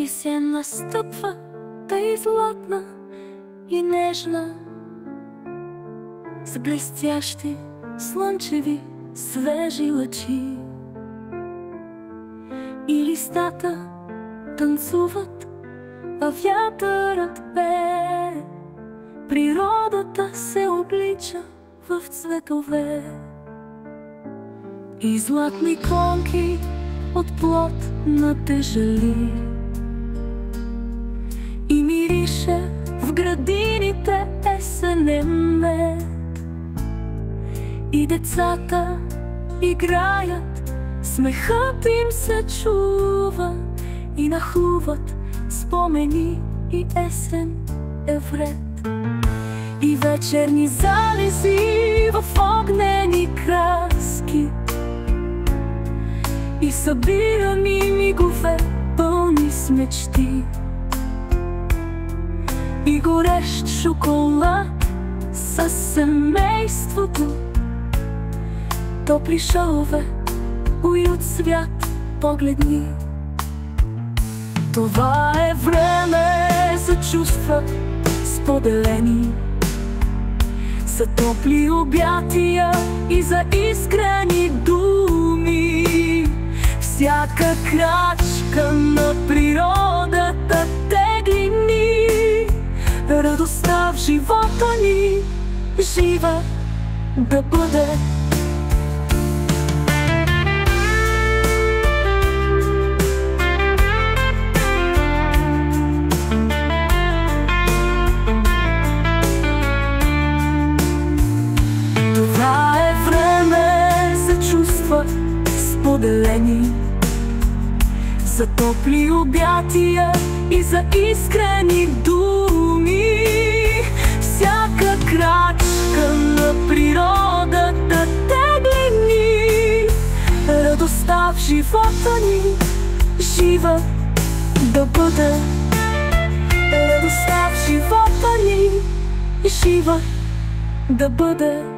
Есен настъпва, тъй златна и нежна, с блестящи, слънчеви, свежи лъчи. И листата танцуват, а вятърът пее. Природата се облича в цветове и златни клонки от плод натежали. И мирише в градините есенен мед. И децата играят, смехът им се чува. И нахлуват спомени, и есен е вред. И вечерни залези в огнени краски, и събирани мигове, пълни с мечти. И горещ шоколад със семейството, топли шалове, уют, свят, погледни. Това е време за чувства споделени, за топли обятия и за искрени думи. Всяка крачка на природата тегли ни, радостта в живота ни жива да бъде. Споделени, за топли обятия и за искрени думи. Всяка крачка на природата тегли ни, радостта в живота ни жива да бъде. Радостта в живота ни жива да бъде.